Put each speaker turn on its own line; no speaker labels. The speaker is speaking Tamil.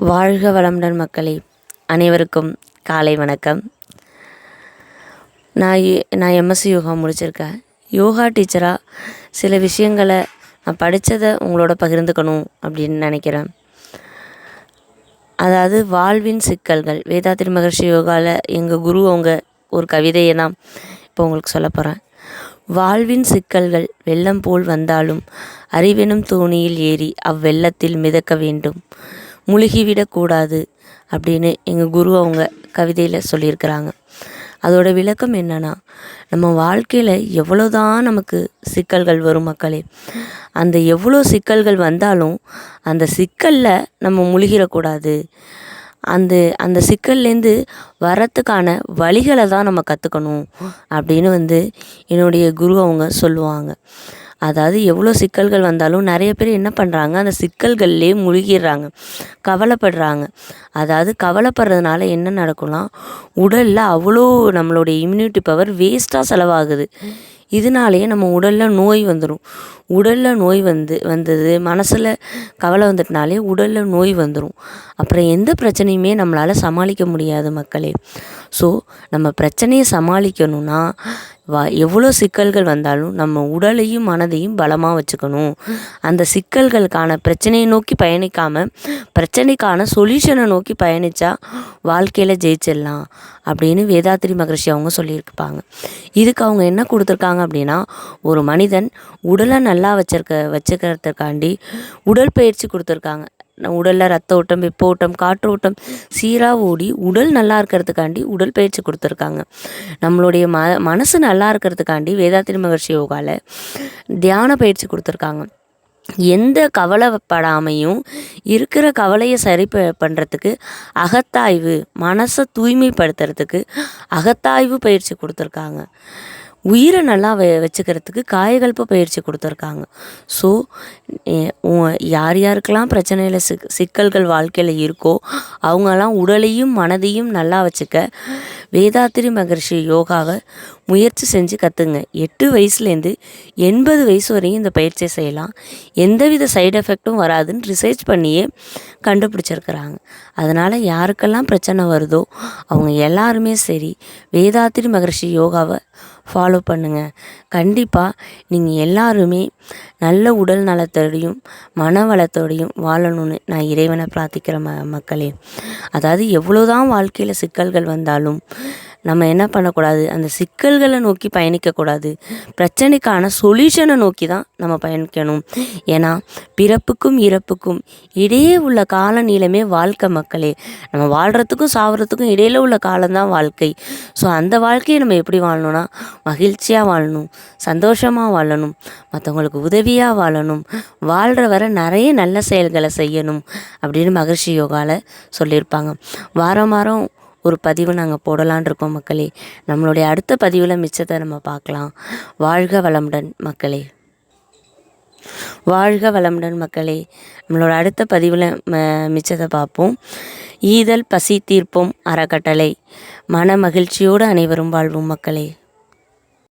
வாழ்க வளமுடன் மக்களே, அனைவருக்கும் காலை வணக்கம். நான் எம்எஸ்சி யோகா முடிச்சிருக்கேன். யோகா டீச்சராக சில விஷயங்களை நான் படித்ததை உங்களோட பகிர்ந்துக்கணும் அப்படின்னு நினைக்கிறேன். அதாவது வாழ்வின் சிக்கல்கள். வேதாத்ரி மகர்ஷி யோகாவில் எங்கள் குரு அவங்க ஒரு கவிதையை தான் இப்போ உங்களுக்கு சொல்ல போகிறேன். வாழ்வின் சிக்கல்கள் வெள்ளம் போல் வந்தாலும் அறிவெனும் தோணியில் ஏறி அவ்வெள்ளத்தில் மிதக்க வேண்டும், முழுகிவிடக்கூடாது அப்படின்னு எங்கள் குரு அவங்க கவிதையில் சொல்லியிருக்கிறாங்க. அதோட விளக்கம் என்னென்னா, நம்ம வாழ்க்கையில் எவ்வளோதான் நமக்கு சிக்கல்கள் வரும் மக்களே, அந்த எவ்வளோ சிக்கல்கள் வந்தாலும் அந்த சிக்கலில் நம்ம முழுகிடக்கூடாது. அந்த சிக்கல்லேருந்து வரத்துக்கான வழிகளை தான் நம்ம கற்றுக்கணும் அப்படின்னு என்னுடைய குரு அவங்க சொல்லுவாங்க. அதாவது எவ்வளோ சிக்கல்கள் வந்தாலும் நிறைய பேர் என்ன பண்ணுறாங்க, அந்த சிக்கல்கள்லேயே முழுகிடுறாங்க, கவலைப்படுறாங்க. அதாவது கவலைப்படுறதுனால என்ன நடக்கும்னா, உடலில் அவ்வளோ நம்மளுடைய இம்யூனிட்டி பவர் வேஸ்ட்டாக செலவாகுது. இதனாலேயே நம்ம உடலில் நோய் வந்துடும். உடலில் நோய் வந்தது மனசில் கவலை வந்துட்டனாலே உடலில் நோய் வந்துடும். அப்புறம் எந்த பிரச்சனையுமே நம்மளால் சமாளிக்க முடியாது மக்களே. ஸோ நம்ம பிரச்சனையை சமாளிக்கணும்னா எவ்வளோ சிக்கல்கள் வந்தாலும் நம்ம உடலையும் மனதையும் பலமாக வச்சுக்கணும். அந்த சிக்கல்களுக்கான பிரச்சனையை நோக்கி பயணிக்காமல் பிரச்சனைக்கான சொல்யூஷனை நோக்கி பயணித்தா வாழ்க்கையில் ஜெயிச்சிடலாம் அப்படின்னு வேதாத்ரி மகர்ஷி அவங்க சொல்லியிருப்பாங்க. இதுக்கு அவங்க என்ன கொடுத்துருக்காங்க அப்படின்னா, ஒரு மனிதன் உடலை நல்லா வச்சுக்கிறதுக்காண்டி உடல் பயிற்சி கொடுத்துருக்காங்க. உடலில் ரத்த ஓட்டம், வெப்ப ஓட்டம், காற்று ஓட்டம் சீராக ஓடி உடல் நல்லா இருக்கிறதுக்காண்டி உடல் பயிற்சி கொடுத்துருக்காங்க. நம்மளுடைய மனசு நல்லா இருக்கிறதுக்காண்டி வேதாத்ரி மகர்ஷி யோகாவில் தியான பயிற்சி கொடுத்துருக்காங்க. எந்த கவலைப்படாமையும் இருக்கிற கவலையை சரி பண்ணுறதுக்கு அகத்தாய்வு, மனசை தூய்மைப்படுத்துறதுக்கு அகத்தாய்வு பயிற்சி கொடுத்துருக்காங்க. உயிரை நல்லா வச்சுக்கிறதுக்கு காயகல்ப பயிற்சி கொடுத்துருக்காங்க. ஸோ யார் யாருக்கெல்லாம் பிரச்சனையில் சிக்கல்கள் வாழ்க்கையில் இருக்கோ அவங்கெல்லாம் உடலையும் மனதையும் நல்லா வச்சுக்க வேதாத்ரி மகர்ஷி யோகாவை முயற்சி செஞ்சு கற்றுங்க. 8 வயசுலேருந்து 80 வயசு வரையும் இந்த பயிற்சியை செய்யலாம். எந்தவித சைடு எஃபெக்டும் வராதுன்னு ரிசர்ச் பண்ணியே கண்டுபிடிச்சிருக்கிறாங்க. அதனால் யாருக்கெல்லாம் பிரச்சனை வருதோ அவங்க எல்லாருமே சரி வேதாத்ரி மகர்ஷி யோகாவை ஃபாலோ பண்ணுங்கள். கண்டிப்பாக நீங்கள் எல்லாருமே நல்ல உடல் நலத்தோடையும் மன வளத்தோடையும் வாழணும்னு நான் இறைவனை பிரார்த்திக்கிற மக்களே. அதாவது எவ்வளோதான் வாழ்க்கையில் சிக்கல்கள் வந்தாலும் நம்ம என்ன பண்ணக்கூடாது, அந்த சிக்கல்களை நோக்கி பயணிக்கக்கூடாது. பிரச்சனைக்கான சொல்யூஷனை நோக்கி தான் நம்ம பயணிக்கணும். ஏன்னா பிறப்புக்கும் இறப்புக்கும் இடையே உள்ள கால நீளமே வாழ்க்கை மக்களே. நம்ம வாழ்கிறதுக்கும் சாகிறதுக்கும் இடையில உள்ள காலம்தான் வாழ்க்கை. ஸோ அந்த வாழ்க்கையை நம்ம எப்படி வாழணும்னா, மகிழ்ச்சியாக வாழணும், சந்தோஷமாக வாழணும், மற்றவங்களுக்கு உதவியாக வாழணும், வாழ்கிற வரை நிறைய நல்ல செயல்களை செய்யணும் அப்படின்னு மகர்ஷி யோகாவில் சொல்லியிருப்பாங்க. வாரம் வாரம் ஒரு பதிவு நாங்கள் போடலான் இருக்கோம் மக்களே. நம்மளுடைய அடுத்த பதிவில் மிச்சத்தை நம்ம பார்க்கலாம். வாழ்க வளமுடன் மக்களே. வாழ்க வளமுடன் மக்களே. நம்மளோட அடுத்த பதிவில் மிச்சத்தை பார்ப்போம். ஈதல் பசி தீர்ப்போம் அறக்கட்டளை. மன மகிழ்ச்சியோடு அனைவரும் வாழ்வோம் மக்களே.